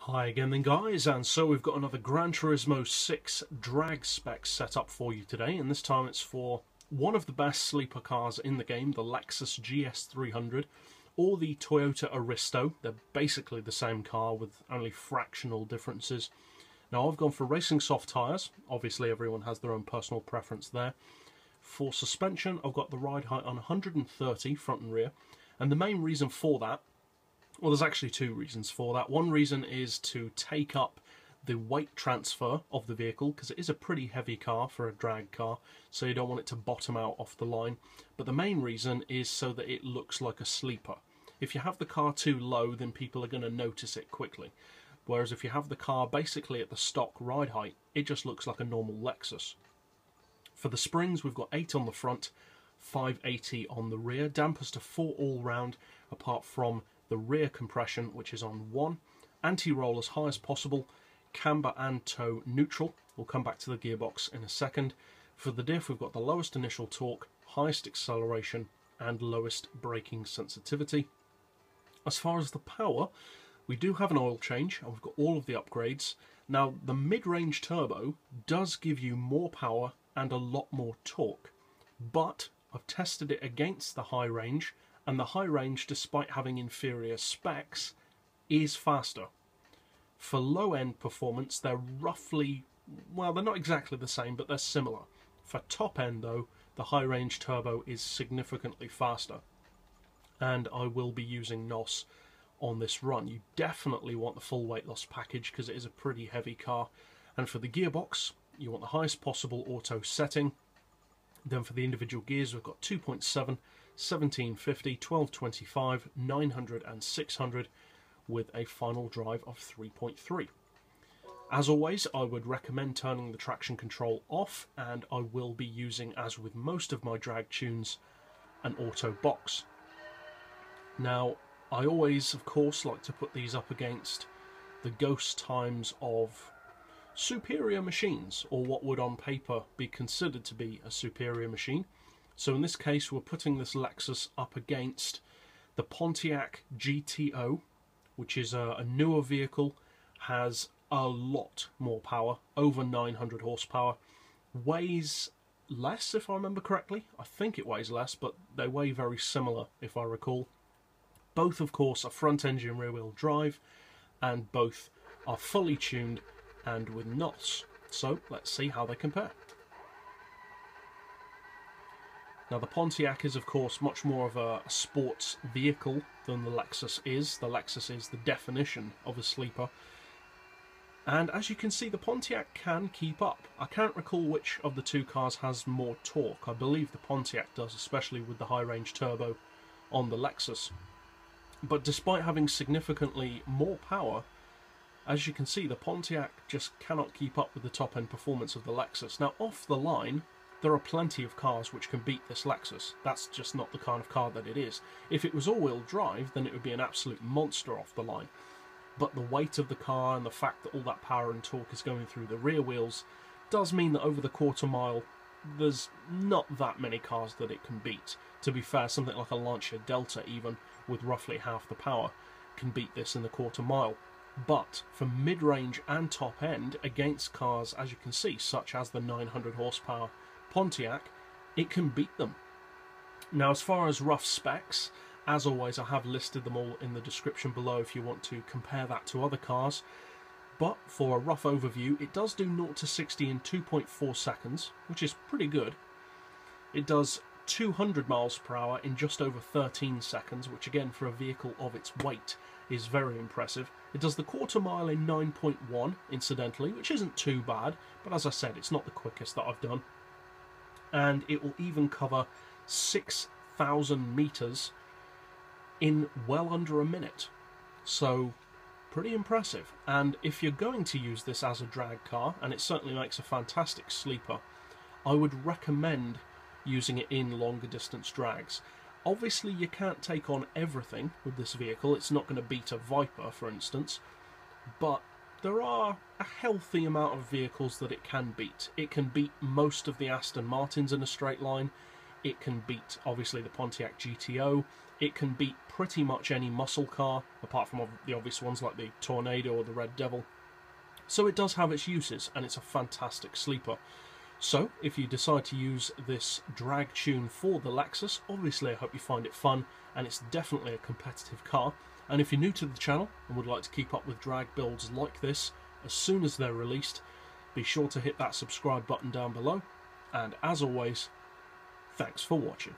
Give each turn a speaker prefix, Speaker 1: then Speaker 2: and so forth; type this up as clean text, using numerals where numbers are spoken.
Speaker 1: Hi again then guys, and so we've got another Gran Turismo 6 drag spec set up for you today, and this time it's for one of the best sleeper cars in the game, the Lexus GS300 or the Toyota Aristo. They're basically the same car with only fractional differences. Now I've gone for racing soft tyres, obviously everyone has their own personal preference there. For suspension I've got the ride height on 130 front and rear, and the main reason for that, well, there's actually two reasons for that. One reason is to take up the weight transfer of the vehicle, because it is a pretty heavy car for a drag car, so you don't want it to bottom out off the line. But the main reason is so that it looks like a sleeper. If you have the car too low, then people are going to notice it quickly. Whereas if you have the car basically at the stock ride height, it just looks like a normal Lexus. For the springs, we've got 8 on the front, 580 on the rear, dampers to 4 all round, apart from the rear compression, which is on 1, anti-roll as high as possible, camber and toe neutral. We'll come back to the gearbox in a second. For the diff, we've got the lowest initial torque, highest acceleration and lowest braking sensitivity. As far as the power, we do have an oil change and we've got all of the upgrades. Now the mid-range turbo does give you more power and a lot more torque, but I've tested it against the high range, and the high range, despite having inferior specs, is faster. For low-end performance, they're roughly, well, they're not exactly the same, but they're similar. For top-end, though, the high-range turbo is significantly faster. And I will be using NOS on this run. You definitely want the full weight loss package, because it is a pretty heavy car. And for the gearbox, you want the highest possible auto setting. Then for the individual gears, we've got 2.7, 1750, 1225, 900 and 600 with a final drive of 3.3. As always, I would recommend turning the traction control off, and I will be using, as with most of my drag tunes, an auto box. Now, I always, of course, like to put these up against the ghost times of superior machines, or what would on paper be considered to be a superior machine. So in this case we're putting this Lexus up against the Pontiac GTO, which is a newer vehicle, has a lot more power, over 900 horsepower, weighs less if I remember correctly. I think it weighs less, but they weigh very similar if I recall. Both of course are front engine rear wheel drive, and both are fully tuned and with NOS. So let's see how they compare. Now the Pontiac is of course much more of a sports vehicle than the Lexus is. The Lexus is the definition of a sleeper. And as you can see, the Pontiac can keep up. I can't recall which of the two cars has more torque. I believe the Pontiac does, especially with the high range turbo on the Lexus. But despite having significantly more power, as you can see, the Pontiac just cannot keep up with the top end performance of the Lexus. Now off the line, there are plenty of cars which can beat this Lexus. That's just not the kind of car that it is. If it was all-wheel drive, then it would be an absolute monster off the line. But the weight of the car and the fact that all that power and torque is going through the rear wheels does mean that over the quarter mile, there's not that many cars that it can beat. To be fair, something like a Lancia Delta, even with roughly half the power, can beat this in the quarter mile. But for mid-range and top end, against cars, as you can see, such as the 900 horsepower Pontiac, it can beat them. Now as far as rough specs, as always I have listed them all in the description below if you want to compare that to other cars. But for a rough overview, it does do 0 to 60 in 2.4 seconds, which is pretty good. It does 200 miles per hour in just over 13 seconds, which again for a vehicle of its weight is very impressive. It does the quarter mile in 9.1 incidentally, which isn't too bad, but as I said, it's not the quickest that I've done. And it will even cover 6,000 meters in well under a minute. So pretty impressive. And if you're going to use this as a drag car, and it certainly makes a fantastic sleeper, I would recommend using it in longer distance drags. Obviously you can't take on everything with this vehicle. It's not going to beat a Viper, for instance, but there are a healthy amount of vehicles that it can beat. It can beat most of the Aston Martins in a straight line. It can beat, obviously, the Pontiac GTO. It can beat pretty much any muscle car, apart from the obvious ones like the Tornado or the Red Devil. So it does have its uses, and it's a fantastic sleeper. So, if you decide to use this drag tune for the Lexus, obviously I hope you find it fun, and it's definitely a competitive car. And if you're new to the channel and would like to keep up with drag builds like this as soon as they're released, be sure to hit that subscribe button down below. And as always, thanks for watching.